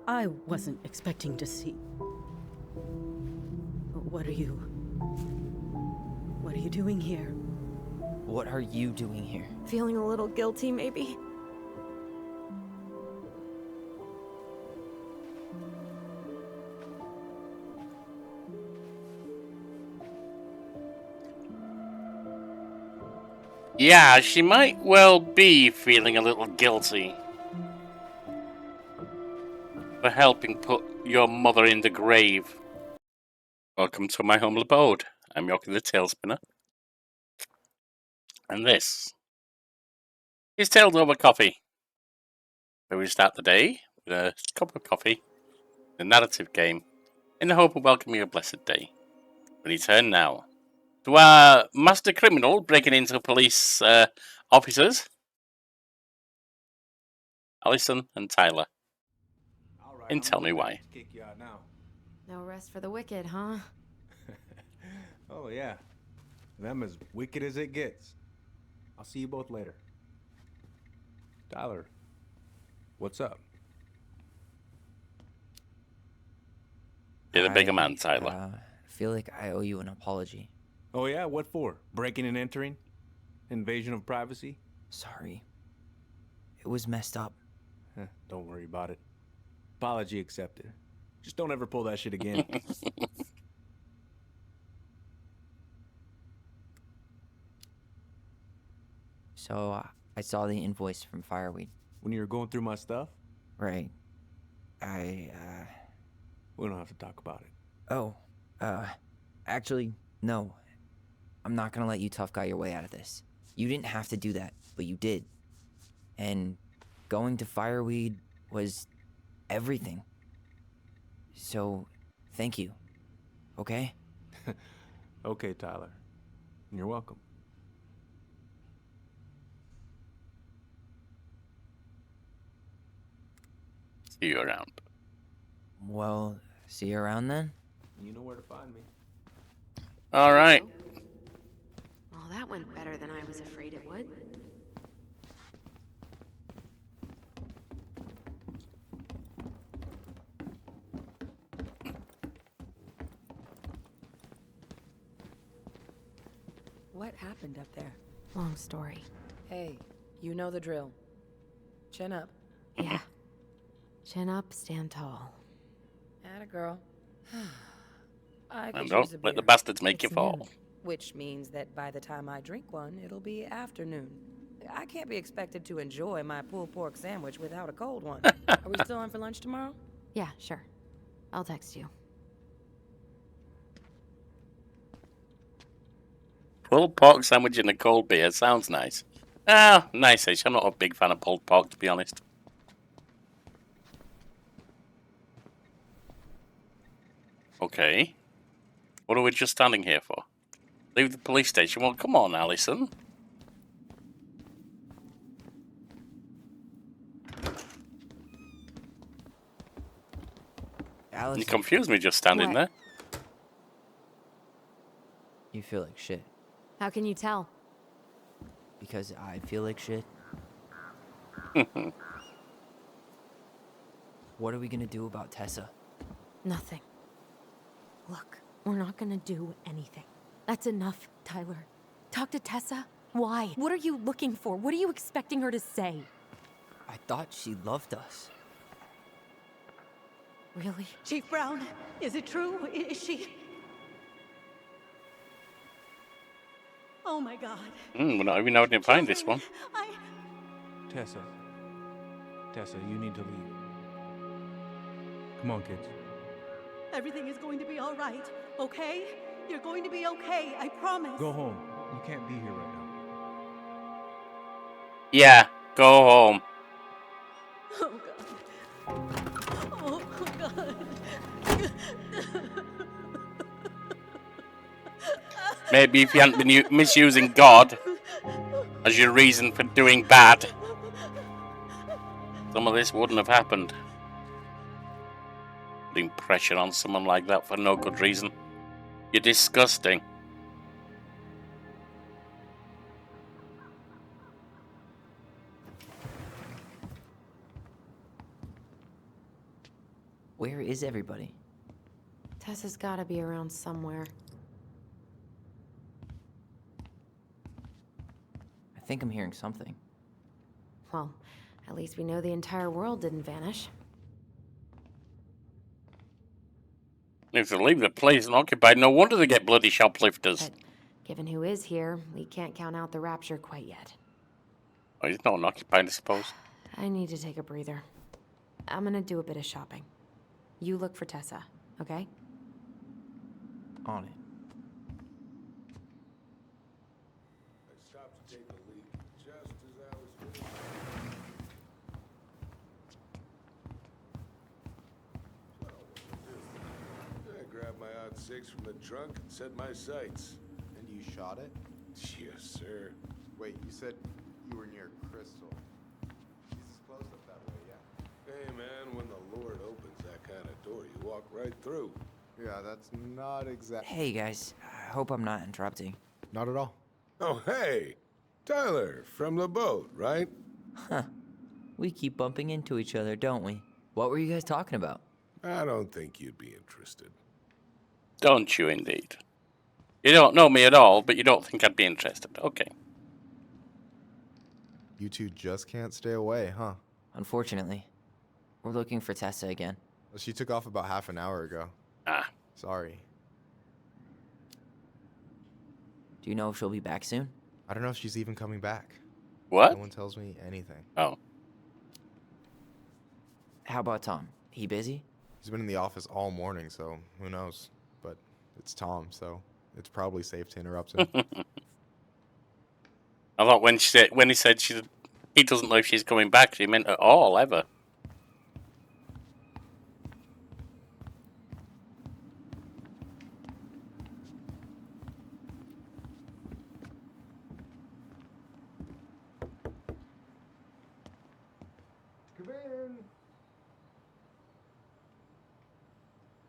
I wasn't expecting to see... What are you doing here? What are you doing here? Feeling a little guilty, maybe? Yeah, she might well be feeling a little guilty for helping put your mother in the grave. Welcome to my humble abode. I'm Yoki the Tailspinner. And this is Tales Over Coffee, where we start the day with a cup of coffee, a narrative game, in the hope of welcoming a blessed day. We return now to our master criminal breaking into police officers, Alysson and Tyler. And tell me why. Kick you out now. No rest for the wicked, huh? Oh, yeah. Them as wicked as it gets. I'll see you both later. Tyler, what's up? You're the bigger man, Tyler. I feel like I owe you an apology. Oh, yeah? What for? Breaking and entering? Invasion of privacy? Sorry. It was messed up. Don't worry about it. Apology accepted. Just don't ever pull that shit again. So, I saw the invoice from Fireweed. When you were going through my stuff? Right. We don't have to talk about it. Oh, actually, no. I'm not gonna let you tough guy your way out of this. You didn't have to do that, but you did. And going to Fireweed was everything. So, thank you. Okay? Okay, Tyler. You're welcome. See you around. Well, see you around then? You know where to find me. All right. Well, that went better than I was afraid it would. What happened up there? Long story. Hey, you know the drill. Chin up. Yeah. Chin up, stand tall. Atta girl. I could And use a don't let the beer. bastards make you It's fall. noon, which means that by the time I drink one, it'll be afternoon. I can't be expected to enjoy my pulled pork sandwich without a cold one. Are we still on for lunch tomorrow? Yeah, sure. I'll text you. Pulled pork sandwich and a cold beer sounds nice. Ah, nice-ish. I'm not a big fan of pulled pork, to be honest. Okay. What are we just standing here for? Leave the police station. Well, come on, Alysson. Alice, You confused me just standing What? there. you feel like shit. How can you tell? Because I feel like shit. What are we gonna do about Tessa? Nothing. Look, we're not gonna do anything. That's enough, Tyler. Talk to Tessa? Why? What are you looking for? What are you expecting her to say? I thought she loved us. Really? Chief Brown, is it true? Is she... Oh my God. We're not even able to find this one. Tessa, you need to leave. Come on, kids. Everything is going to be all right, okay? You're going to be okay, I promise. Go home. You can't be here right now. Yeah, go home. Oh God. Oh God. Maybe if you hadn't been misusing God as your reason for doing bad, some of this wouldn't have happened. Putting pressure on someone like that for no good reason. You're disgusting. Where is everybody? Tessa's gotta be around somewhere. I think I'm hearing something. Well, at least we know the entire world didn't vanish. If they leave the place unoccupied, no wonder they get bloody shoplifters. But given who is here, we can't count out the rapture quite yet. Oh, he's not unoccupied, I suppose. I need to take a breather. I'm gonna do a bit of shopping. You look for Tessa, okay? On it. I stopped to take a leak just as I was finishing. So, what was this? I grabbed my odd six from the trunk and set my sights. And you shot it? Yes, sir. Wait, you said you were near Crystal. She's closed up that way, yeah. Hey, man, when the Lord opens that kind of door, you walk right through. Yeah, that's not exactly... Hey guys, I hope I'm not interrupting. Not at all. Oh, hey! Tyler, from the boat, right? Huh. We keep bumping into each other, don't we? What were you guys talking about? I don't think you'd be interested. Don't you, indeed? You don't know me at all, but you don't think I'd be interested. Okay. You two just can't stay away, huh? Unfortunately, we're looking for Tessa again. Well, she took off about half an hour ago. Ah. Sorry. Do you know if she'll be back soon? I don't know if she's even coming back. What? No one tells me anything. Oh. How about Tom? He busy? He's been in the office all morning, so who knows? But it's Tom, so it's probably safe to interrupt him. I thought when he said he doesn't know if she's coming back, she meant at all, ever. Come in.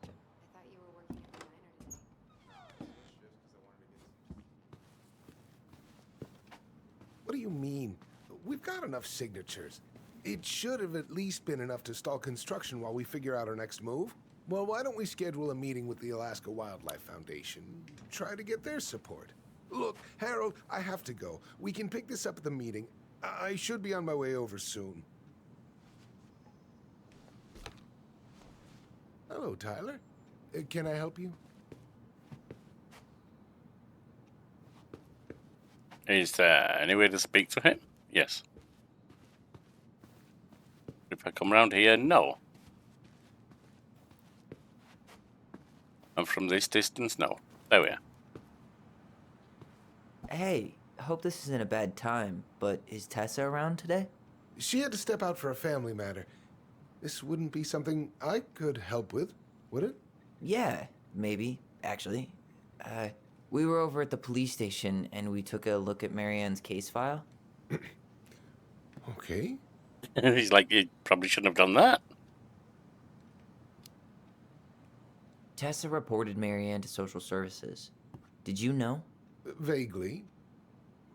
I thought you were working at the diner today. What do you mean? We've got enough signatures. It should have at least been enough to stall construction while we figure out our next move. Well, why don't we schedule a meeting with the Alaska Wildlife Foundation? Try to get their support. Look, Harold, I have to go. We can pick this up at the meeting. I should be on my way over soon. Hello, Tyler. Can I help you? Is there any way to speak to him? Yes. If I come around here, no. And from this distance, no. There we are. Hey, I hope this isn't a bad time, but is Tessa around today? She had to step out for a family matter. This wouldn't be something I could help with, would it? Yeah, maybe, actually. We were over at the police station and we took a look at Marianne's case file. Okay. He's like, you probably shouldn't have done that. Tessa reported Marianne to social services. Did you know? Vaguely.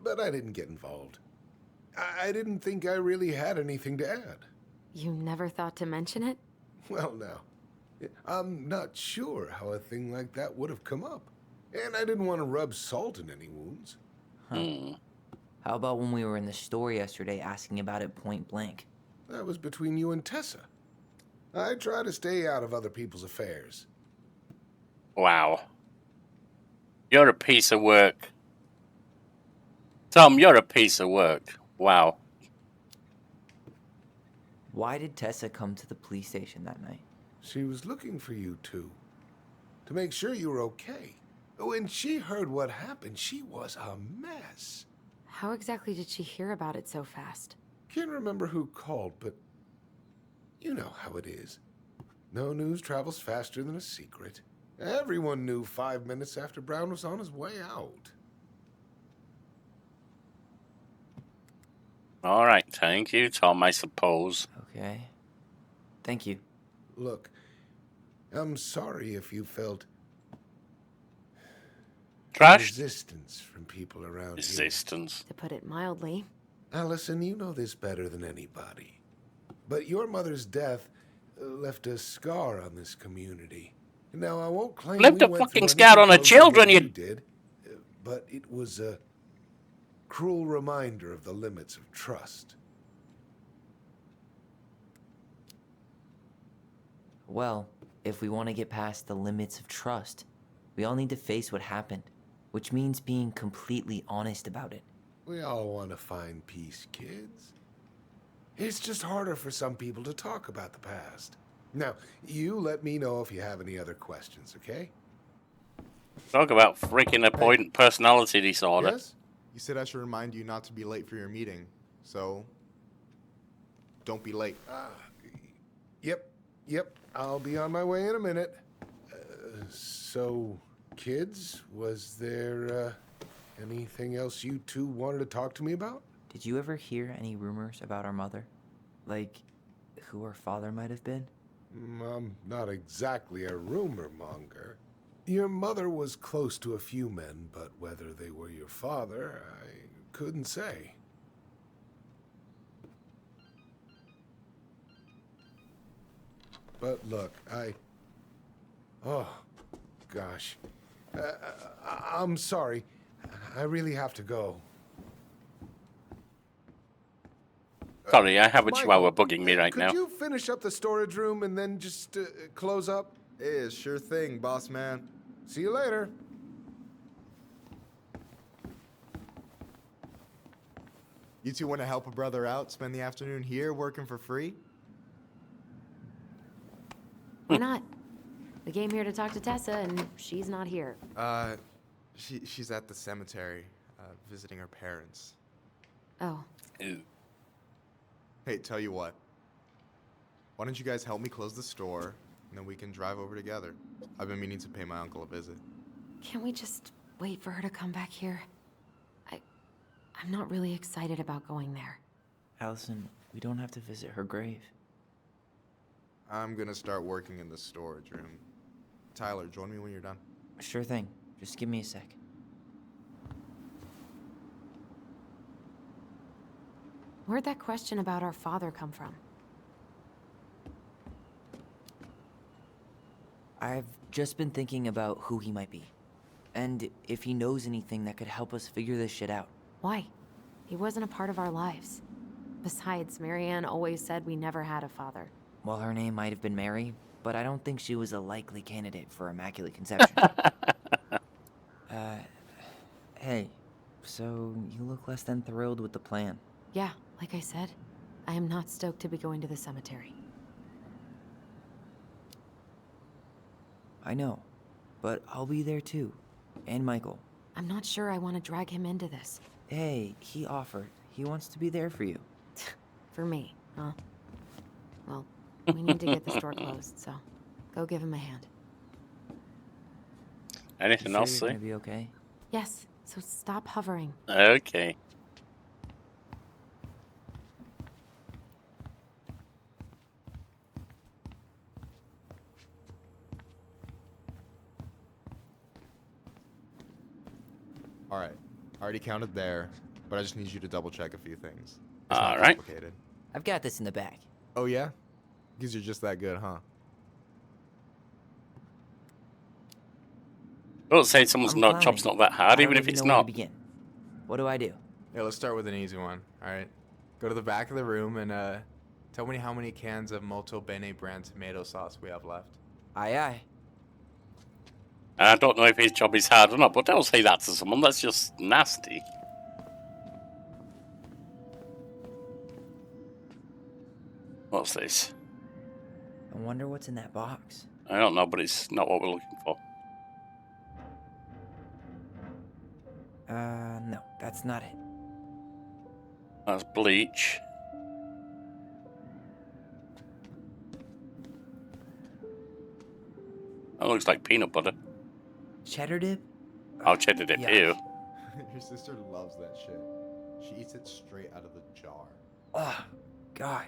But I didn't get involved. I didn't think I really had anything to add. You never thought to mention it? Well, now, I'm not sure how a thing like that would have come up. And I didn't want to rub salt in any wounds. How about when we were in the store yesterday asking about it point blank? That was between you and Tessa. I try to stay out of other people's affairs. Wow. You're a piece of work. Tom, you're a piece of work. Wow. Why did Tessa come to the police station that night? She was looking for you two. To make sure you were okay. When she heard what happened, she was a mess. How exactly did she hear about it so fast? Can't remember who called, but you know how it is. No news travels faster than a secret. Everyone knew 5 minutes after Brown was on his way out. All right, thank you, Tom, I suppose. Okay. Thank you. Look, I'm sorry if you felt Trashed? resistance from people around Resistance. To put it mildly. here. Alysson, you know this better than anybody. But your mother's death, left a scar on this community. Now, I won't claim Left we a went fucking through scar on anything the close to what children, you- did, but it was a cruel reminder of the limits of trust. Well, if we want to get past the limits of trust, we all need to face what happened, which means being completely honest about it. We all want to find peace, kids. It's just harder for some people to talk about the past. Now, you let me know if you have any other questions, okay? Talk about freaking avoidant personality disorder. Yes? You said I should remind you not to be late for your meeting, so don't be late. Yep. I'll be on my way in a minute. So, kids, was there anything else you two wanted to talk to me about? Did you ever hear any rumors about our mother? Like, who our father might have been? I'm not exactly a rumor monger. Your mother was close to a few men, but whether they were your father, I couldn't say. But look, oh, gosh. I'm sorry. I really have to go. Sorry, I have a chihuahua Michael, bugging me right could now. you finish up the storage room and then just close up? Yeah, sure thing, boss man. See you later. You two want to help a brother out, spend the afternoon here working for free? Why not? We came here to talk to Tessa, and she's not here. She's at the cemetery, visiting her parents. Oh, Ew. Hey, tell you what. Why don't you guys help me close the store, and then we can drive over together? I've been meaning to pay my uncle a visit. can't we just wait for her to come back here? I'm not really excited about going there. Alysson, we don't have to visit her grave. I'm gonna start working in the storage room. Tyler, join me when you're done. Sure thing. Just give me a sec. Where'd that question about our father come from? I've just been thinking about who he might be. And if he knows anything that could help us figure this shit out. Why? He wasn't a part of our lives. Besides, Marianne always said we never had a father. Well, her name might have been Mary, but I don't think she was a likely candidate for Immaculate Conception. Hey, so you look less than thrilled with the plan. Yeah, like I said, I am not stoked to be going to the cemetery. I know, but I'll be there too. And Michael. I'm not sure I want to drag him into this. Hey, he offered. He wants to be there for you. For me, huh? Well, we need to get the store closed, so go give him a hand. Anything You else, sure you're see? gonna be okay? Yes, so stop hovering. Okay. All right. I already counted there, but I just need you to double check a few things. It's All not right. complicated. I've got this in the bag. Oh yeah? Because you're just that good, huh? Don't say someone's I'm not job's clowning. not that hard, I don't even if even it's know where to not. begin. What do I do? Yeah, let's start with an easy one. All right. Go to the back of the room and tell me how many cans of Molto Bene brand tomato sauce we have left. Aye, aye. I don't know if his job is hard or not, but don't say that to someone. That's just nasty. What's this? I wonder what's in that box. I don't know, but it's not what we're looking for. No, that's not it. That's bleach. That looks like peanut butter. Cheddar dip? I'll cheddar dip. Yuck. Ew. Your sister loves that shit. She eats it straight out of the jar. Oh, God.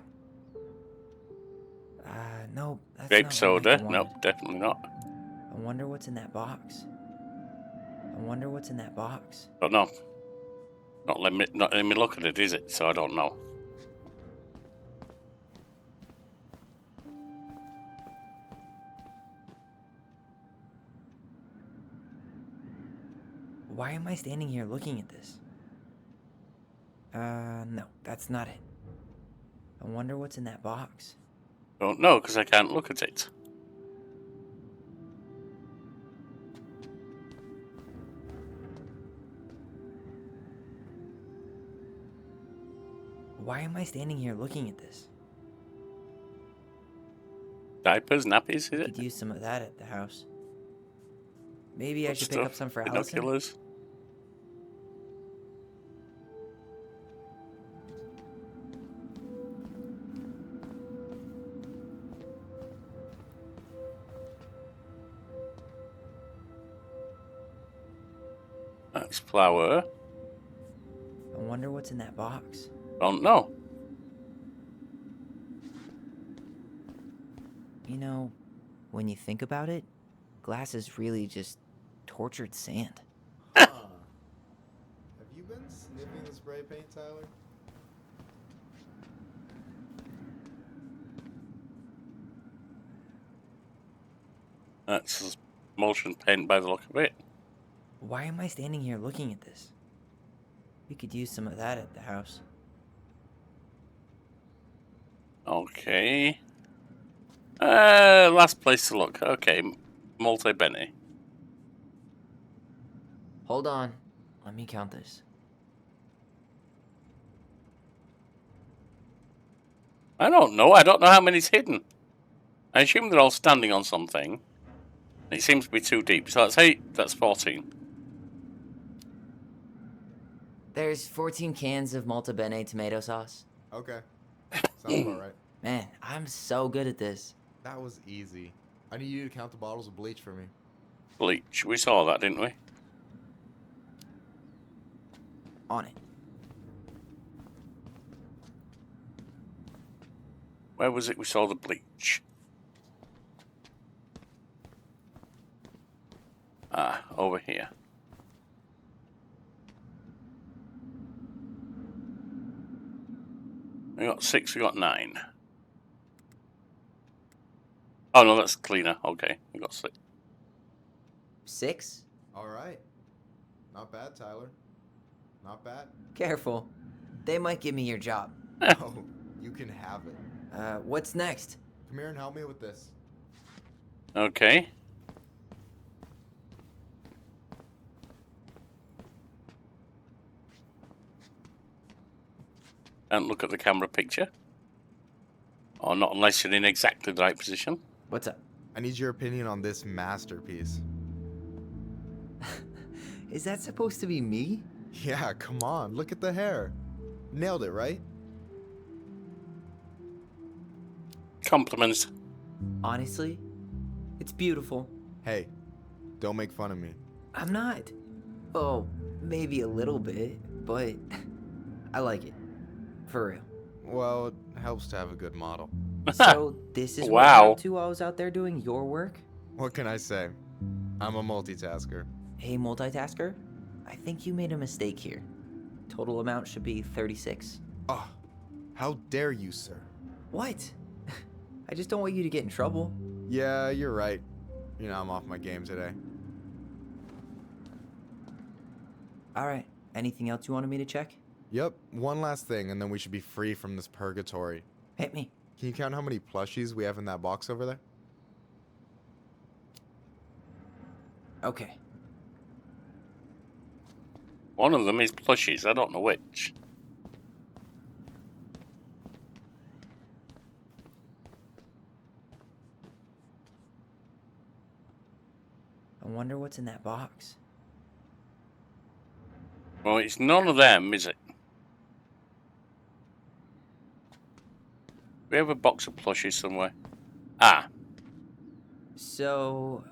No, that's Grape not what soda? Michael No, wanted. definitely not. I wonder what's in that box. I wonder what's in that box. Don't know. Not let me look at it, is it? So I don't know. Why am I standing here looking at this? No, that's not it. I wonder what's in that box. Don't know, because I can't look at it. Why am I standing here looking at this? Diapers, nappies, is Could it? use some of that at the house. Maybe I Good should pick up stuff. some for Alysson. Binoculars. That's flour. I wonder what's in that box. Don't know. You know, when you think about it, glass is really just tortured sand. Huh. Have you been sniffing the spray paint, Tyler? That's motion paint by the look of it. Why am I standing here looking at this? We could use some of that at the house. Okay. Last place to look. Okay, multi-Benny. Hold on. Let me count this. I don't know. I don't know how many's hidden. I assume they're all standing on something. It seems to be too deep. So that's 8. That's 14. There's 14 cans of Malta Bene tomato sauce. Okay. Sounds about right. Man, I'm so good at this. That was easy. I need you to count the bottles of bleach for me. Bleach. We saw that, didn't we? On it. Where was it we saw the bleach? Ah, over here. We got 6, we got 9. Oh no, that's cleaner. Okay, we got 6. 6? All right. Not bad, Tyler. Not bad. Careful. They might give me your job. Oh, you can have it. What's next? Come here and help me with this. Okay. Don't look at the camera picture. Or not unless you're in exactly the right position. What's up? I need your opinion on this masterpiece. Is that supposed to be me? Yeah, come on. Look at the hair. Nailed it, right? Compliments. Honestly, it's beautiful. Hey, don't make fun of me. I'm not. Oh, maybe a little bit, but I like it. For real. Well, it helps to have a good model. So, this is what Wow. you're up to while I was out there doing your work? What can I say? I'm a multitasker. Hey, multitasker. I think you made a mistake here. Total amount should be 36. Oh, how dare you, sir? What? I just don't want you to get in trouble. Yeah, you're right. You know, I'm off my game today. Alright, anything else you wanted me to check? Yep, one last thing, and then we should be free from this purgatory. Hit me. Can you count how many plushies we have in that box over there? Okay. One of them is plushies. I don't know which. I wonder what's in that box. Well, it's none of them, is it? We have a box of plushies somewhere. Ah, So,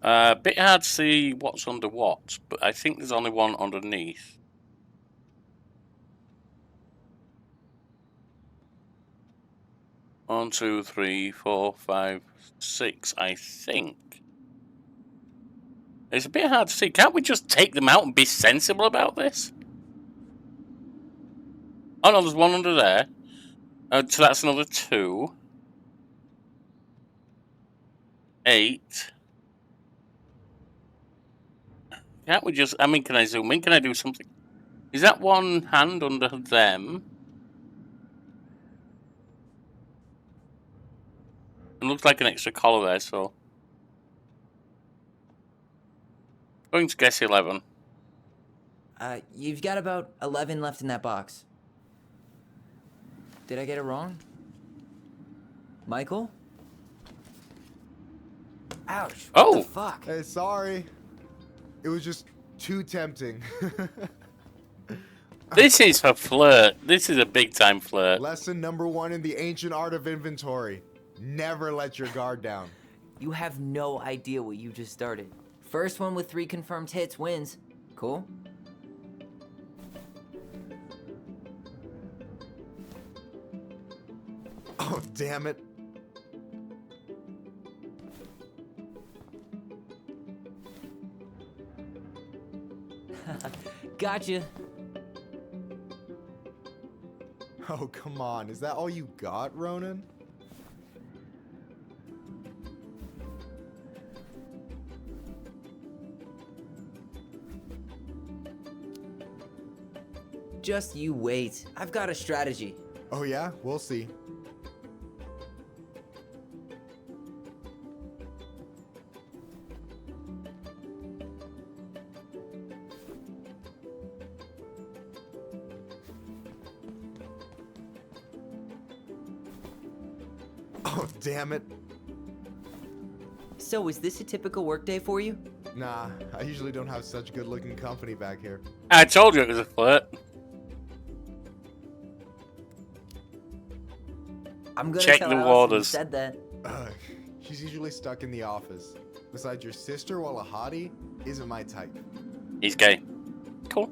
a bit hard to see what's under what, but I think there's only one underneath. One, two, three, 4, 5, 6, I think. It's a bit hard to see. Can't we just take them out and be sensible about this? Oh no, there's one under there. So that's another 2. 8. Can't we just... I mean, can I zoom in? Can I do something? Is that one hand under them? It looks like an extra collar there, so... Going to guess 11. You've got about 11 left in that box. Did I get it wrong? Michael? Ouch. What Oh! the fuck? Hey, sorry. It was just too tempting. This is a flirt. This is a big time flirt. Lesson number 1 in the ancient art of inventory. Never let your guard down. You have no idea what you just started. First one with 3 confirmed hits wins. Cool? Oh, damn it. Gotcha. Oh, come on. Is that all you got, Ronan? Just you wait. I've got a strategy. Oh, yeah? We'll see. Oh, damn it. So, is this a typical workday for you? Nah, I usually don't have such good-looking company back here. I told you it was a flirt. I'm gonna Check tell the Alysson you waters. said that. She's usually stuck in the office. Besides, your sister, while a hottie, isn't my type. He's gay. Cool.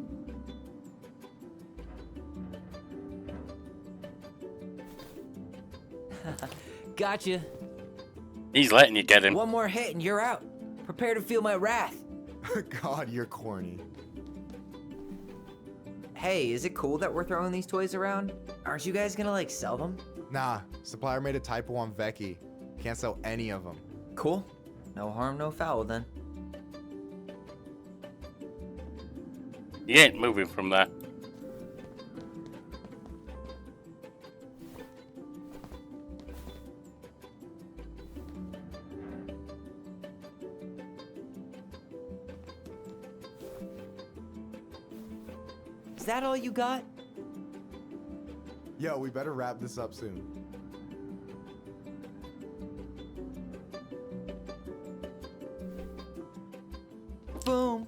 Gotcha. He's letting you get him. One more hit and you're out. Prepare to feel my wrath. God, you're corny. Hey, is it cool that we're throwing these toys around? Aren't you guys gonna, like, sell them? Nah, supplier made a typo on Vecchi. Can't sell any of them. Cool. No harm, no foul then. You ain't moving from there. Is that all you got? Yo, we better wrap this up soon. Boom.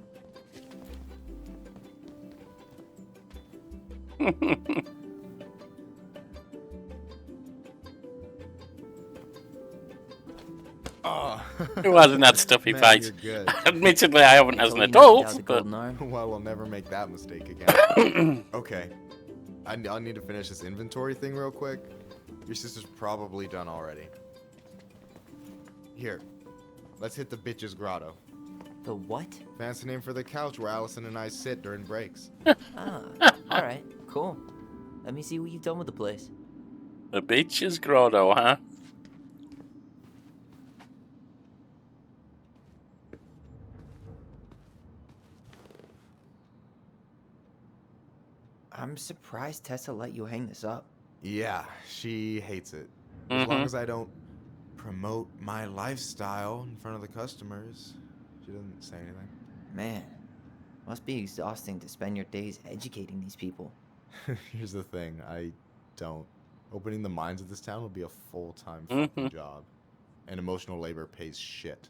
Oh. Who hasn't had stuffy Man, fights? you're good. Admittedly, I haven't as an Told you not to adult, doubt the but golden arm. Well, we'll never make that mistake again. Okay. I need to finish this inventory thing real quick. Your sister's probably done already. Here. Let's hit the bitch's grotto. The what? Fancy name for the couch where Alysson and I sit during breaks. Ah, alright, cool. Let me see what you've done with the place. the bitch's grotto, huh? I'm surprised Tessa let you hang this up. Yeah, she hates it. As long as I don't promote my lifestyle in front of the customers, she doesn't say anything. Man, must be exhausting to spend your days educating these people. Here's the thing, I don't. Opening the mines of this town would be a full-time fucking job. And emotional labor pays shit.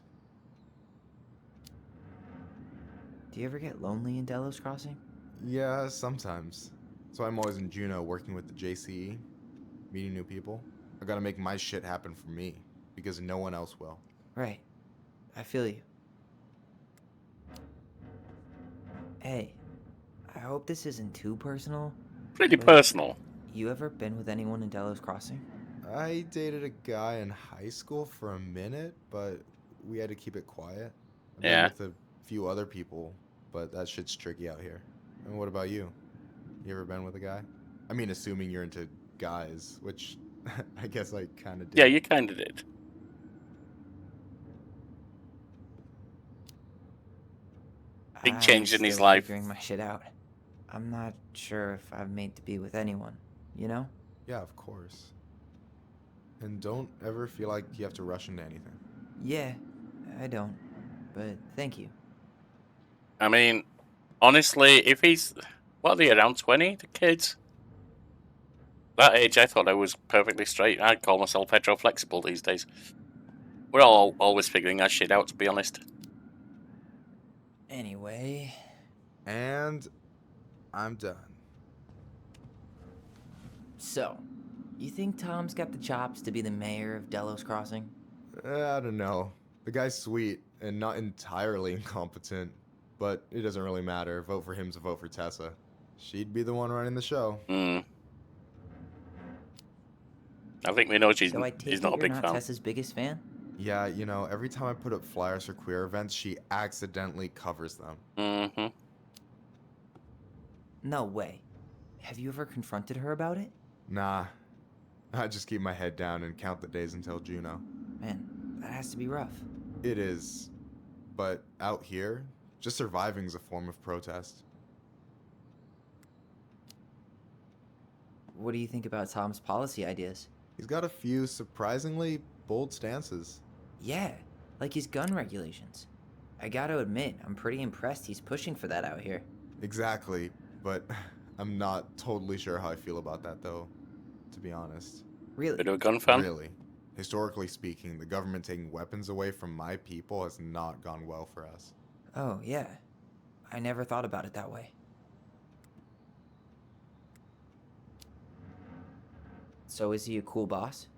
Do you ever get lonely in Delos Crossing? Yeah, sometimes. So I'm always in Juneau working with the JCE, meeting new people. I gotta make my shit happen for me, because no one else will. Right. I feel you. Hey, I hope this isn't too personal. Pretty but personal. You ever been with anyone in Delos Crossing? I dated a guy in high school for a minute, but we had to keep it quiet. I've been Yeah. with a few other people, but that shit's tricky out here. And what about you? You ever been with a guy? I mean, assuming you're into guys, which I guess I kind of did. Yeah, you kind of did. Big I'm change in his still life. figuring my shit out. I'm not sure if I'm made to be with anyone, you know? Yeah, of course. And don't ever feel like you have to rush into anything. Yeah, I don't. But thank you. I mean, honestly, if he's... What are they, around 20, the kids? That age, I thought I was perfectly straight. I'd call myself hetero-flexible these days. We're all always figuring our shit out, to be honest. Anyway, And I'm done. so, you think Tom's got the chops to be the mayor of Delos Crossing? I don't know. The guy's sweet and not entirely incompetent, but it doesn't really matter. Vote for him's a vote for Tessa. She'd be the one running the show. I think we know he's So I take not it a big you're not fan. Tessa's biggest fan? Yeah, you know, every time I put up flyers for queer events, she accidentally covers them. Mm-hmm. No way. Have you ever confronted her about it? Nah. I just keep my head down and count the days until Juno. Man, that has to be rough. It is. But out here, just surviving's a form of protest. What do you think about Tom's policy ideas? He's got a few surprisingly bold stances. Yeah, like his gun regulations. I gotta admit, I'm pretty impressed he's pushing for that out here. Exactly, but I'm not totally sure how I feel about that, though, to be honest. Really? Bit of a gun fan? Really. Historically speaking, the government taking weapons away from my people has not gone well for us. Oh, yeah. I never thought about it that way. So is he a cool boss?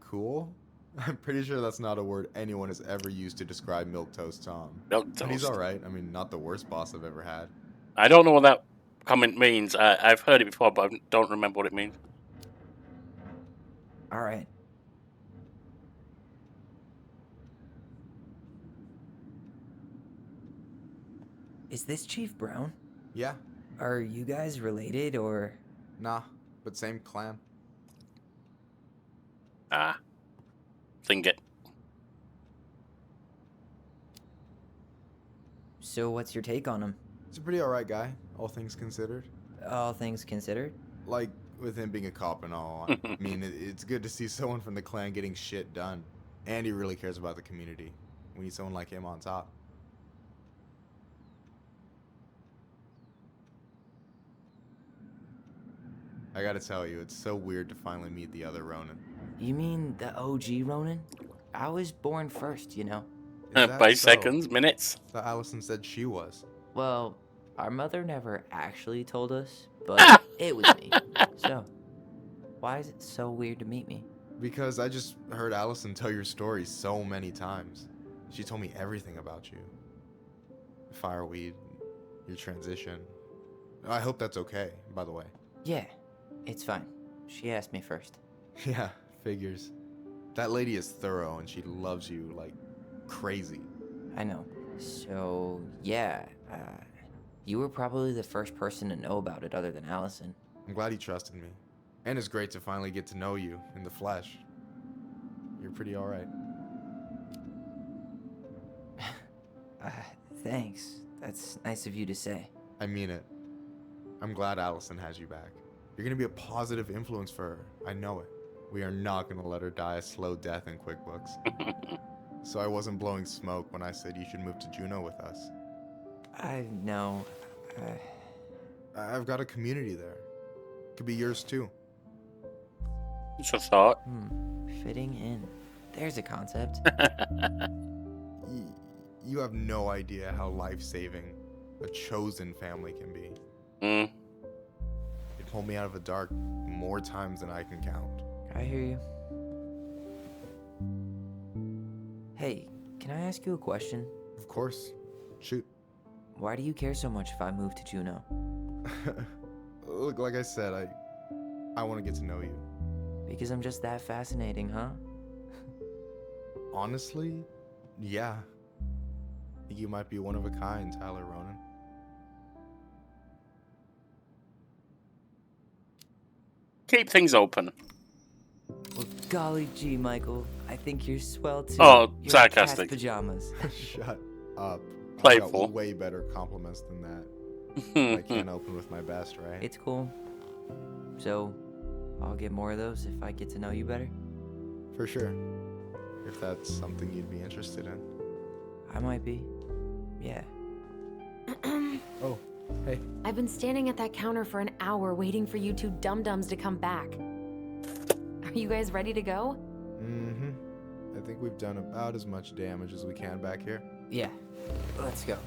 Cool? I'm pretty sure that's not a word anyone has ever used to describe Milquetoast Tom. Milquetoast. He's alright. I mean, not the worst boss I've ever had. I don't know what that comment means. I've heard it before, but I don't remember what it means. Alright. Is this Chief Brown? Yeah, Are you guys related, or...? nah, but same clan. Ah. Think it. So what's your take on him? He's a pretty alright guy, all things considered. All things considered? Like, with him being a cop and all, I mean, it's good to see someone from the clan getting shit done. And he really cares about the community. We need someone like him on top. I gotta tell you, it's so weird to finally meet the other Ronin. You mean the OG Ronin? I was born first, you know. Is that By so? seconds, minutes. I thought Alysson said she was. Well, our mother never actually told us, but it was me. So, why is it so weird to meet me? Because I just heard Alysson tell your story so many times. She told me everything about you. Fireweed, your transition. I hope that's okay, by the way. Yeah, it's fine. She asked me first. Yeah, figures. That lady is thorough and she loves you like crazy. I know. So, yeah, you were probably the first person to know about it other than Alysson. I'm glad he trusted me. And it's great to finally get to know you in the flesh. You're pretty alright. Thanks. That's nice of you to say. I mean it. I'm glad Alysson has you back. You're gonna be a positive influence for her. I know it. We are not gonna let her die a slow death in QuickBooks. So I wasn't blowing smoke when I said you should move to Juneau with us. I know. I've got a community there. Could be yours too. It's a thought. Fitting in. There's a concept. You have no idea how life-saving a chosen family can be. Mm. It pulled me out of the dark more times than I can count. I hear you. Hey, can I ask you a question? Of course. Shoot. Why do you care so much if I move to Juneau? Look, like I said, I want to get to know you. Because I'm just that fascinating, huh? Honestly, yeah. I think you might be one of a kind, Tyler Ronan. Keep things open. Well, golly gee, Michael. I think you're swell too. Oh, You're sarcastic. in cat's pajamas. Shut up. I Playful. got way better compliments than that. I can't open with my best, right? It's cool. So, I'll get more of those if I get to know you better. For sure. If that's something you'd be interested in. I might be. Yeah. Oh, hey. I've been standing at that counter for an hour waiting for you two dum-dums to come back. Are you guys ready to go? Mm-hmm. I think we've done about as much damage as we can back here. Yeah. Let's go.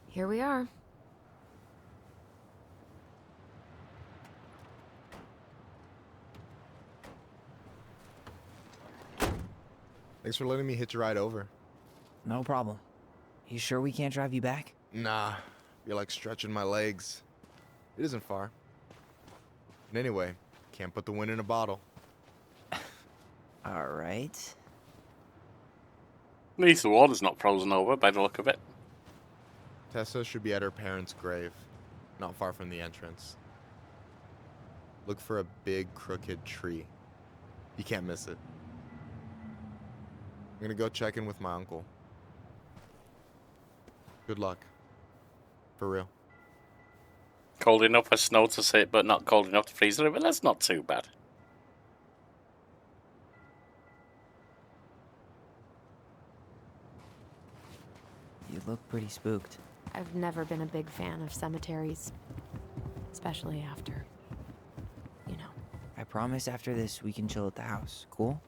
Here we are. Thanks for letting me hitch a ride over. No problem. You sure we can't drive you back? Nah, feel like stretching my legs. It isn't far. And anyway, can't put the wind in a bottle. All right. At least the water's not frozen over by the look of it. Tessa should be at her parents' grave, not far from the entrance. Look for a big crooked tree. You can't miss it. I'm gonna go check in with my uncle. Good luck. For real. Cold enough for snow to sit, but not cold enough to freeze the river. That's not too bad. You look pretty spooked. I've never been a big fan of cemeteries. Especially after, you know. I promise after this we can chill at the house. Cool?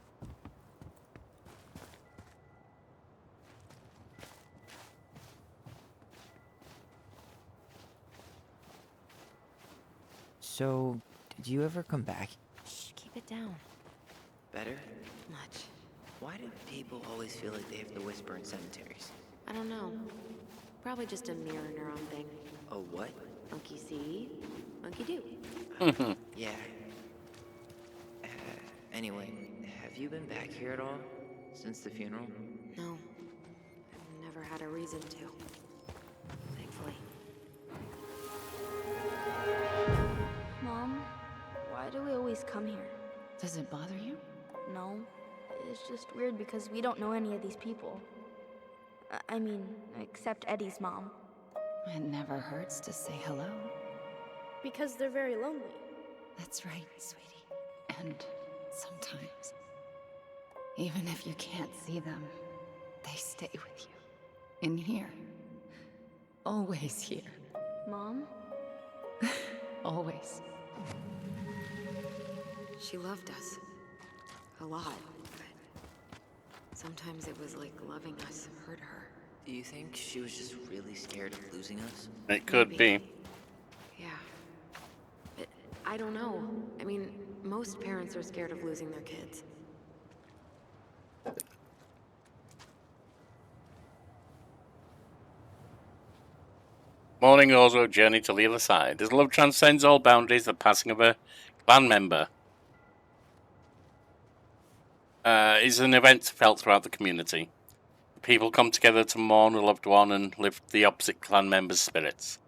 So, did you ever come back? Shh, keep it down. Better? Much. Why do people always feel like they have to whisper in cemeteries? I don't know. Probably just a mirror neuron thing. Oh, what? Monkey see, monkey do. Yeah. Anyway, have you been back here at all? Since the funeral? No. I've never had a reason to. Thankfully. Mom, why do we always come here? Does it bother you? No, it's just weird because we don't know any of these people. I mean, except Eddie's mom. It never hurts to say hello. Because they're very lonely. That's right, sweetie. And sometimes, even if you can't see them, they stay with you. In here. Always here. Mom? Always. She loved us. A lot, but sometimes it was like loving us hurt her. Do you think she was just really scared of losing us? It could be. Yeah. But I don't know. I mean, most parents are scared of losing their kids. Mourning also a journey to the other side. As love transcends all boundaries, the passing of a clan member is an event felt throughout the community. People come together to mourn a loved one and lift the opposite clan members' spirits.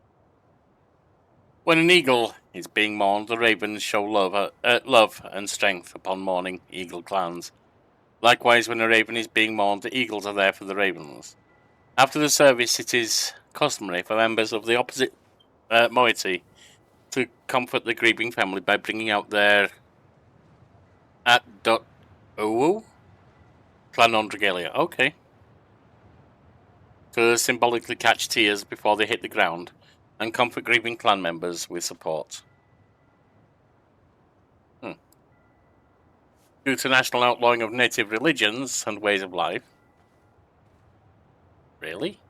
When an eagle is being mourned, the ravens show love and strength upon mourning eagle clans. Likewise, when a raven is being mourned, the eagles are there for the ravens. After the service, it is customary for members of the opposite moiety to comfort the grieving family by bringing out their at.owo clan regalia. Okay. To symbolically catch tears before they hit the ground and comfort grieving clan members with support. Due to national outlawing of native religions and ways of life. Really?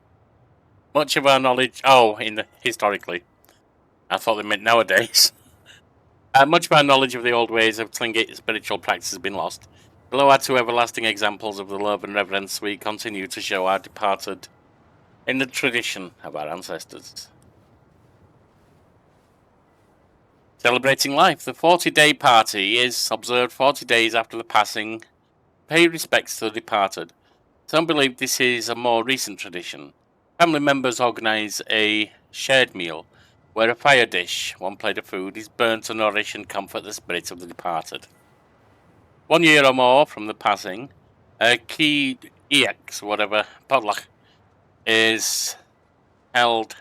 Much of our knowledge... Oh, historically. I thought they meant nowadays. Much of our knowledge of the old ways of Tlingit spiritual practice has been lost. Below our two everlasting examples of the love and reverence we continue to show our departed in the tradition of our ancestors. Celebrating life. The 40-day party is observed 40 days after the passing pay respects to the departed. Some believe this is a more recent tradition. Family members organise a shared meal where a fire dish, one plate of food, is burnt to nourish and comfort the spirits of the departed. 1 year or more from the passing, a key EX, whatever, potluck, is held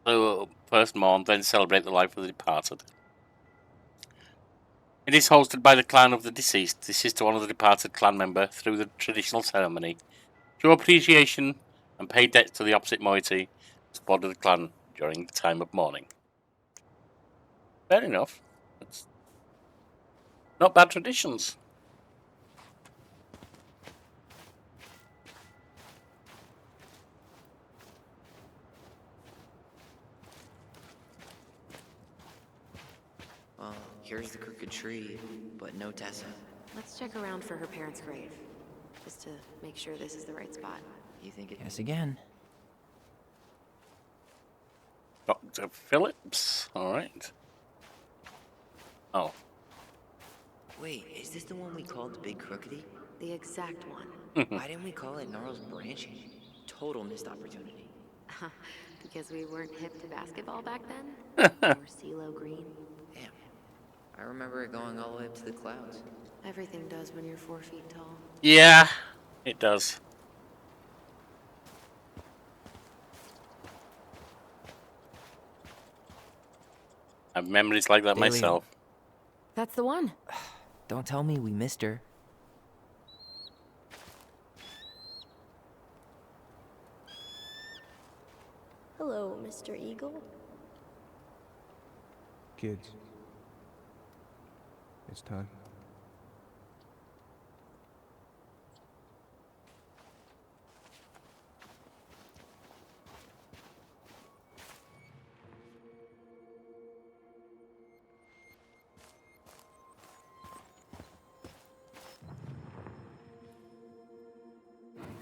the first morn, then celebrate the life of the departed. It is hosted by the clan of the deceased. This is to honour the departed clan member through the traditional ceremony. Show appreciation and pay debts to the opposite moiety, support of the clan during the time of mourning. Fair enough. It's not bad traditions. Well, here's the crooked tree, but no Tessa. Let's check around for her parents' grave, just to make sure this is the right spot. You think it? Guess again. Dr. Phillips. Alright. Oh. Wait, is this the one we called the Big Crookedy? The exact one. Why didn't we call it Gnarls Branching? Total missed opportunity. Because we weren't hip to basketball back then? Or CeeLo Green? Damn. I remember it going all the way up to the clouds. Everything does when you're 4 feet tall. Yeah, it does. I have memories like that Alien. myself. That's the one. Don't tell me we missed her. Hello, Mr. Eagle. Kids. It's time.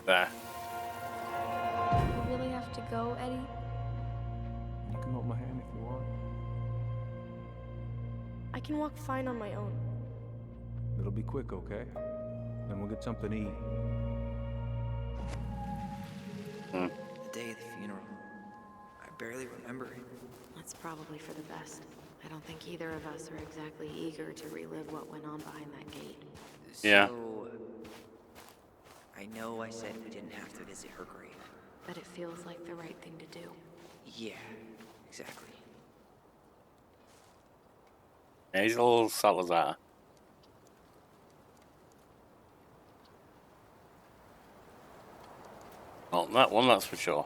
There. You really have to go, Eddie? You can hold my hand if you want. I can walk fine on my own. It'll be quick, okay? Then we'll get something to eat. The day of the funeral. I barely remember it. That's probably for the best. I don't think either of us are exactly eager to relive what went on behind that gate. Yeah. So, I know I said we didn't have to visit her grave. But it feels like the right thing to do. Yeah, exactly. He's a little Salazar. Well, that one, that's for sure.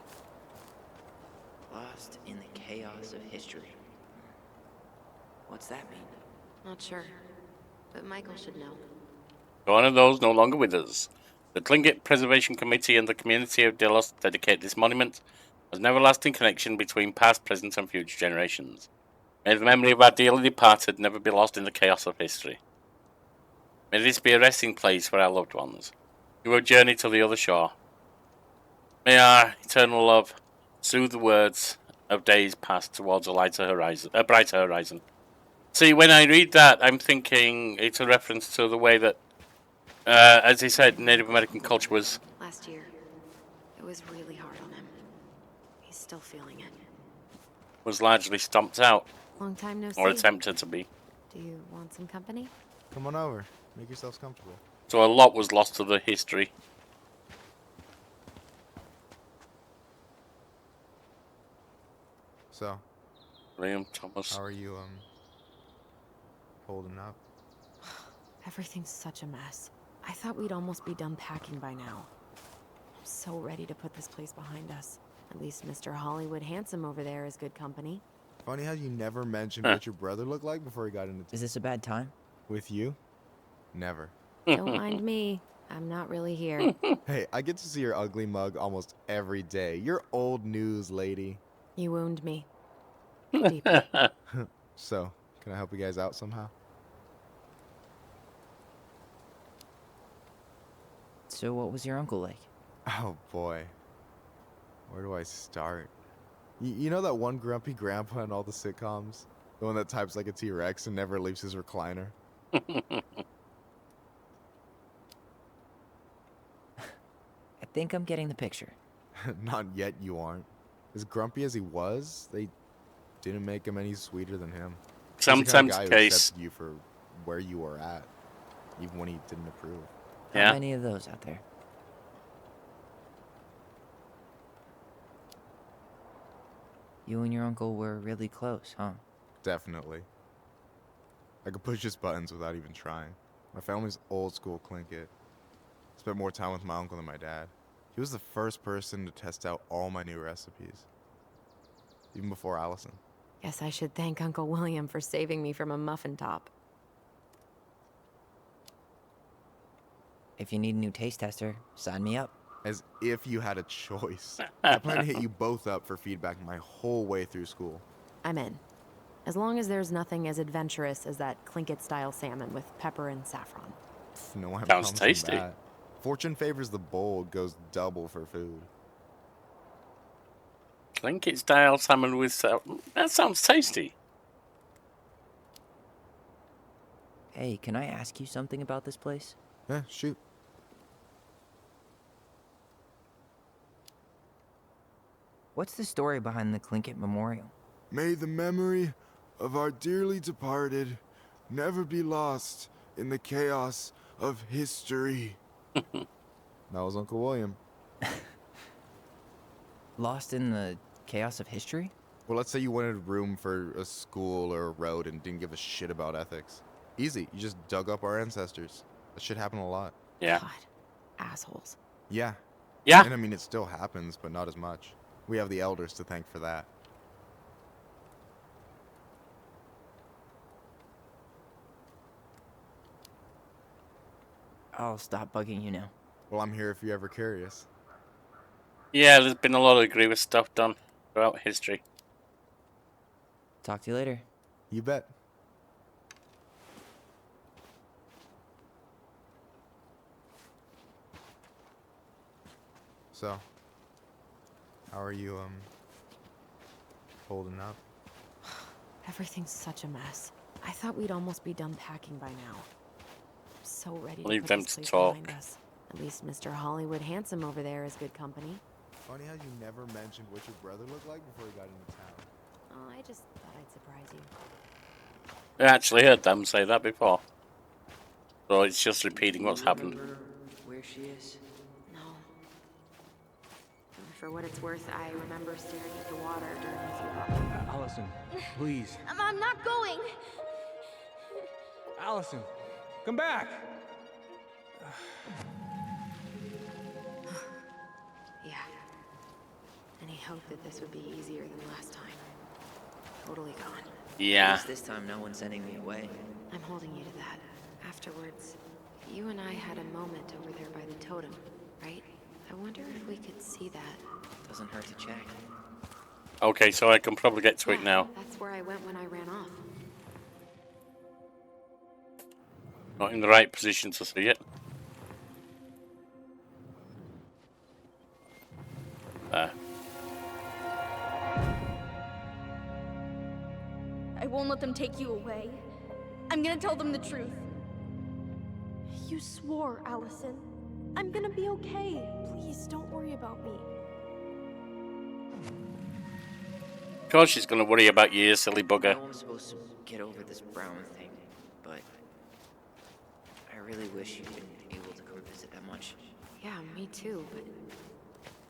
Lost in the chaos of history. What's that mean? Not sure. But Michael should know. One of those no longer with us. The Tlingit Preservation Committee and the community of Delos dedicate this monument as an everlasting connection between past, present, and future generations. May the memory of our dearly departed never be lost in the chaos of history. May this be a resting place for our loved ones, who have journeyed to the other shore. May our eternal love soothe the words of days past towards a brighter horizon. See, when I read that, I'm thinking it's a reference to the way that, as he said, Native American culture was. Last year, it was really hard on him. He's still feeling it. Was largely stomped out, Long time no see. or attempted to be. Do you want some company? Come on over. Make yourselves comfortable. So a lot was lost to the history. So, Liam Thomas. how are you, holding up? Everything's such a mess. I thought we'd almost be done packing by now. I'm so ready to put this place behind us. At least Mr. Hollywood Handsome over there is good company. Funny how you never mentioned what your brother looked like before he got into Is this a bad time? with you? Never. Don't mind me. I'm not really here. Hey, I get to see your ugly mug almost every day. You're old news, lady. You wound me. Deeply. So, can I help you guys out somehow? So what was your uncle like? Oh boy. Where do I start? You know that one grumpy grandpa in all the sitcoms? The one that types like a T-Rex and never leaves his recliner? think I'm getting the picture. Not yet, you aren't. As grumpy as he was, they didn't make him any sweeter than him. He's the kind of Sometimes guy the who case. accepted you for where you were at, even when he didn't approve. How Yeah. many of those out there? You and your uncle were really close, huh? Definitely. I could push his buttons without even trying. My family's old school Clinkit. Spent more time with my uncle than my dad. He was the first person to test out all my new recipes. Even before Alysson. Guess I should thank Uncle William for saving me from a muffin top. If you need a new taste tester, sign me up. As if you had a choice. I plan to hit you both up for feedback my whole way through school. I'm in. As long as there's nothing as adventurous as that Clinkit-style salmon with pepper and saffron. No, I'm Sounds promising tasty. that. Fortune favors the bold, goes double for food. Clinkit style salmon with that sounds tasty. Hey, can I ask you something about this place? Yeah, shoot. What's the story behind the Clinkit Memorial? May the memory of our dearly departed never be lost in the chaos of history. That was Uncle William. Lost in the chaos of history? Well, let's say you wanted room for a school or a road and didn't give a shit about ethics. Easy. You just dug up our ancestors. That shit happened a lot. Yeah. God, assholes. Yeah. Yeah. And I mean, it still happens, but not as much. We have the elders to thank for that. I'll stop bugging you now. Well, I'm here if you're ever curious. Yeah, there's been a lot of grievous stuff done throughout history. Talk to you later. You bet. So, how are you, holding up? Everything's such a mess. I thought we'd almost be done packing by now. I'm so ready Leave to put them this to place talk. behind us. At least Mr. Hollywood Handsome over there is good company. Funny how you never mentioned what your brother looked like before he got into town. Oh, I just thought I'd surprise you. I actually heard them say that before. So it's just repeating what's happened. Remember where she is? No. For what it's worth, I remember staring at the water during a few Alysson, please. I'm not going. Alysson, come back. Yeah. Any hope that this would be easier than last time? Totally gone. At Yeah. least this time no one's sending me away. I'm holding you to that. Afterwards, you and I had a moment over there by the totem, right? I wonder if we could see that. Doesn't hurt to check. Okay, so I can probably get to it Yeah, now. That's where I went when I ran off. Not in the right position to see it. There. I won't let them take you away. I'm gonna tell them the truth. You swore, Alysson. I'm gonna be okay. Please don't worry about me. Of course she's gonna worry about you, silly I bugger. know I'm supposed to get over this Brown thing, but I really wish you'd been able to come visit that much. Yeah, me too, but...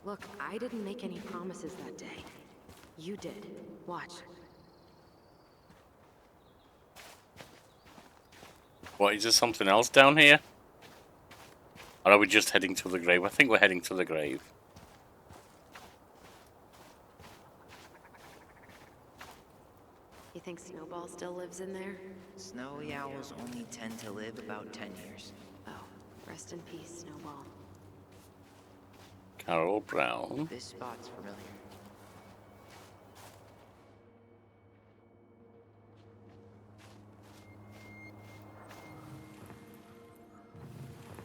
Look, I didn't make any promises that day. You did. Watch. What, is there something else down here? Or are we just heading to the grave? I think we're heading to the grave. You think Snowball still lives in there? Snowy owls only tend to live about 10 years. Oh, rest in peace, Snowball. Carol Brown. This spot's familiar.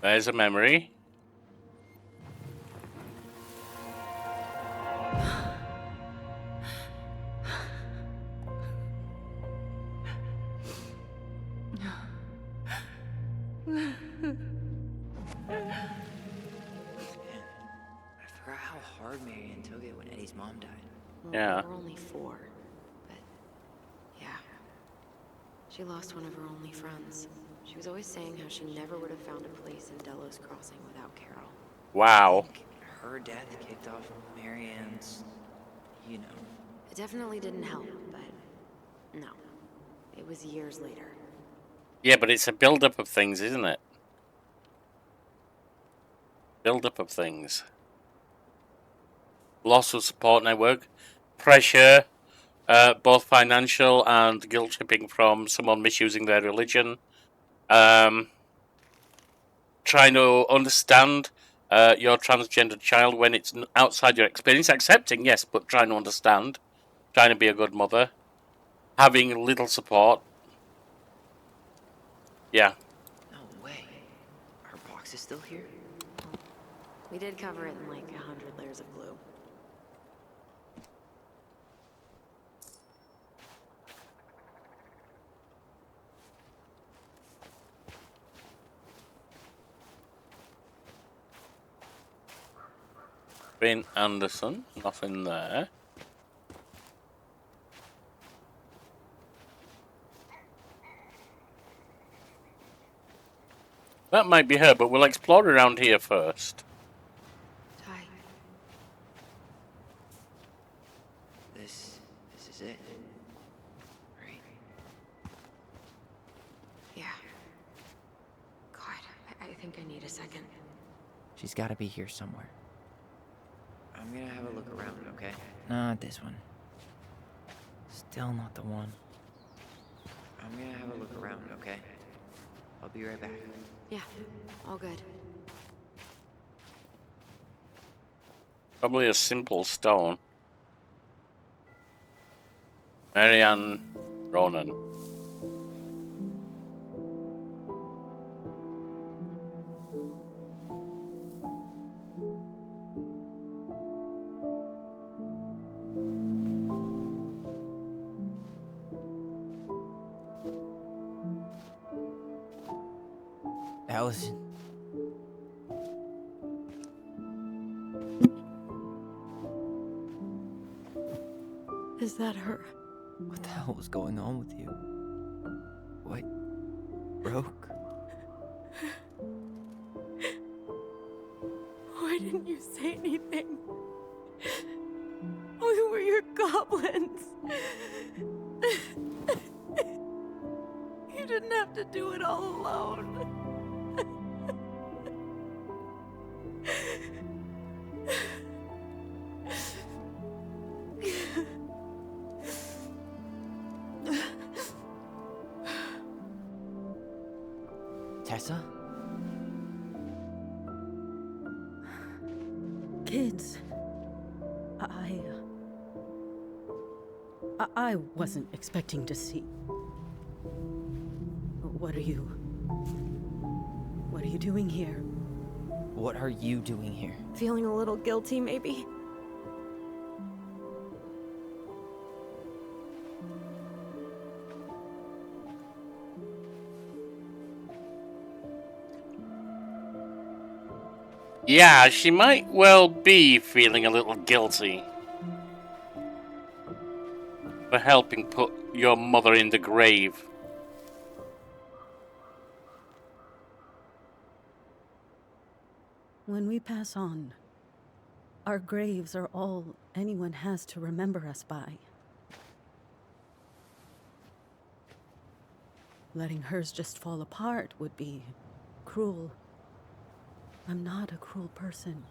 There's a memory. mom died. Well, Yeah. we were only 4, but yeah. She lost one of her only friends. She was always saying how she never would have found a place in Delos Crossing without Carol. Wow. I think her death kicked off Marianne's, you know. It definitely didn't help, but no. It was years later. Yeah, but it's a build-up of things, isn't it? Build-up of things. Loss of support network, pressure, both financial and guilt-tripping from someone misusing their religion. Trying to understand your transgender child when it's outside your experience. Accepting, yes, but trying to understand. Trying to be a good mother. Having little support. Yeah. No way. Her box is still here? We did cover it in like 100 layers of glue. Ben Anderson, nothing there. That might be her, but we'll explore around here first. Ty. This is it. Right? Yeah. God, I think I need a second. She's gotta be here somewhere. I'm gonna have a look around, okay? Not this one. Still not the one. I'm gonna have a look around, okay? I'll be right back. Yeah, all good. Probably a simple stone. Marianne Ronan. Alysson. Is that her? What the hell was going on with you? What broke? Why didn't you say anything? We were your goblins. You didn't have to do it all alone. Tessa? Kids, I wasn't expecting to see. What are you doing here? What are you doing here? Feeling a little guilty, maybe? Yeah, she might well be feeling a little guilty for helping put your mother in the grave. When we pass on, our graves are all anyone has to remember us by. Letting hers just fall apart would be cruel. I'm not a cruel person.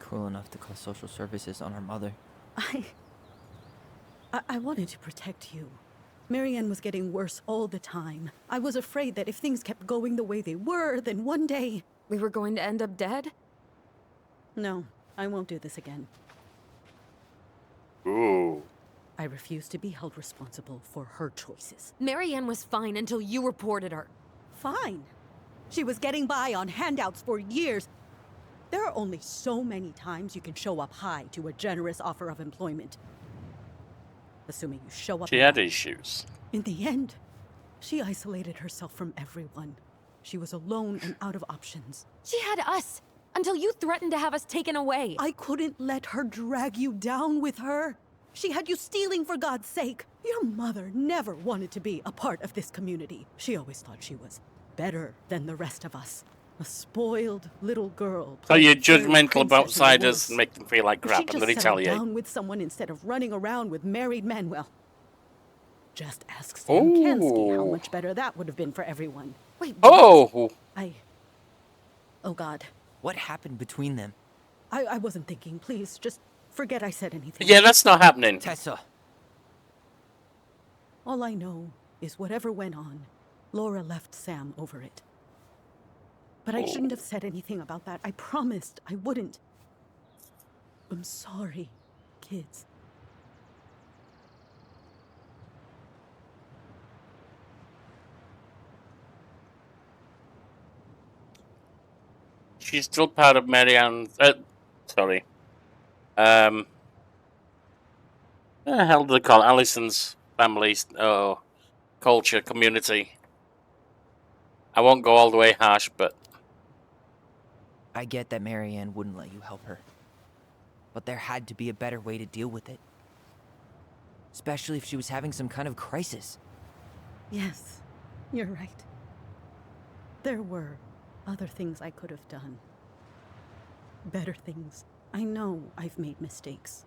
Cruel enough to call social services on our mother. I wanted to protect you. Marianne was getting worse all the time. I was afraid that if things kept going the way they were, then one day... We were going to end up dead? No, I won't do this again. Ooh. I refuse to be held responsible for her choices. Marianne was fine until you reported her. Fine. She was getting by on handouts for years. There are only so many times you can show up high to a generous offer of employment. Assuming you show up... She had issues. In the end, she isolated herself from everyone. She was alone and out of options. She had us. Until you threatened to have us taken away. I couldn't let her drag you down with her. She had you stealing for God's sake. Your mother never wanted to be a part of this community. She always thought she was better than the rest of us. A spoiled little girl. So you're playing third judgmental of princess or outsiders worse. and make them feel like If crap she and just then settled retaliate. down with someone instead of running around with married men, well, just ask Sam Kansky how much better that would have been for everyone. Wait, Oh! Oh, God. What happened between them? I wasn't thinking. Please, just forget I said anything. Yeah, that's not happening. Tessa. All I know is whatever went on, Laura left Sam over it. But I shouldn't have said anything about that. I promised I wouldn't. I'm sorry, kids. She's still part of Marianne's... sorry. What the hell do they call it? Alyson's family, culture, community. I won't go all the way harsh, but... I get that Marianne wouldn't let you help her. But there had to be a better way to deal with it. Especially if she was having some kind of crisis. Yes, you're right. There were other things I could have done. Better things. I know I've made mistakes.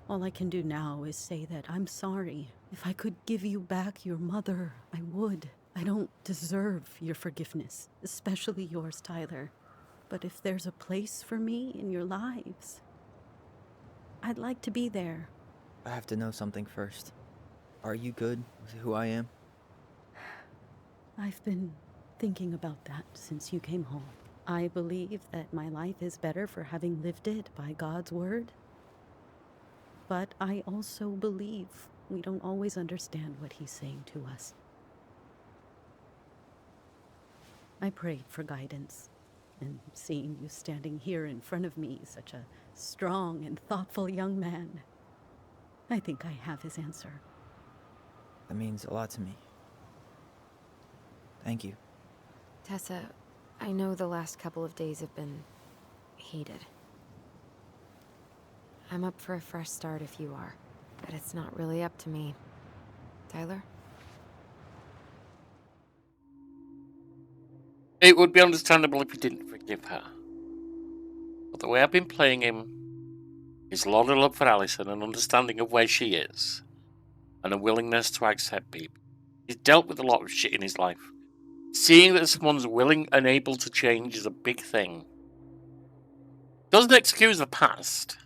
All I can do now is say that I'm sorry. If I could give you back your mother, I would. I don't deserve your forgiveness, especially yours, Tyler. But if there's a place for me in your lives, I'd like to be there. I have to know something first. Are you good with who I am? I've been thinking about that since you came home. I believe that my life is better for having lived it by God's word. But I also believe we don't always understand what he's saying to us. I prayed for guidance, and seeing you standing here in front of me, such a strong and thoughtful young man, I think I have his answer. That means a lot to me. Thank you. Tessa, I know the last couple of days have been heated. I'm up for a fresh start if you are, but it's not really up to me. Tyler? It would be understandable if you didn't forgive her. But the way I've been playing him is a lot of love for Alysson, an understanding of where she is, and a willingness to accept people. He's dealt with a lot of shit in his life. Seeing that someone's willing and able to change is a big thing. Doesn't excuse the past.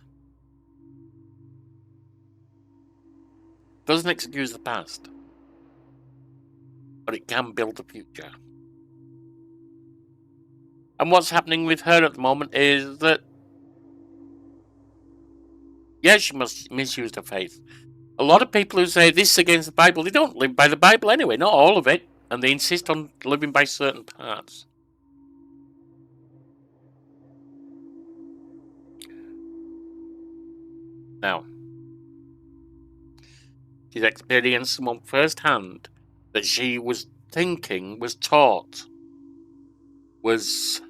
Doesn't excuse the past. But it can build the future. And what's happening with her at the moment is that, yeah, she must misuse her faith. A lot of people who say this is against the Bible, they don't live by the Bible anyway, not all of it. And they insist on living by certain parts. Now, she's experienced someone firsthand that she was thinking, was taught, was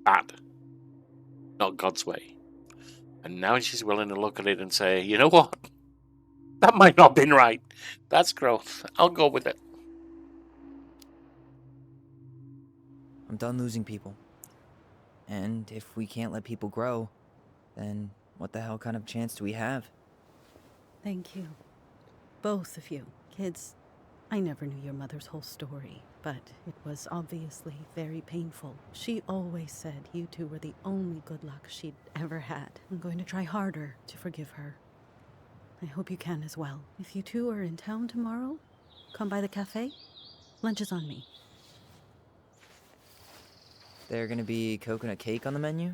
bad. Not God's way. And now she's willing to look at it and say, you know what? That might not have been right. That's growth. I'll go with it. I'm done losing people. And if we can't let people grow, then what the hell kind of chance do we have? Thank you. Both of you. Kids, I never knew your mother's whole story, but it was obviously very painful. She always said you two were the only good luck she'd ever had. I'm going to try harder to forgive her. I hope you can as well. If you two are in town tomorrow, come by the cafe. Lunch is on me. There gonna be coconut cake on the menu?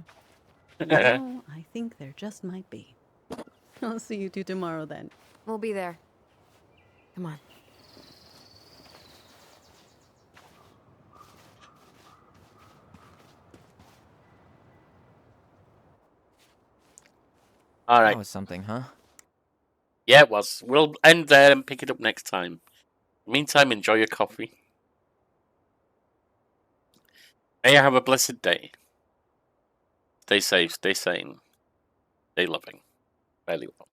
No, I think there just might be. I'll see you two tomorrow then. We'll be there. Come on. All right. That was something, huh? Yeah, it was. We'll end there and pick it up next time. Meantime, enjoy your coffee. May you have a blessed day. Stay safe, stay sane, stay loving. Fairly well.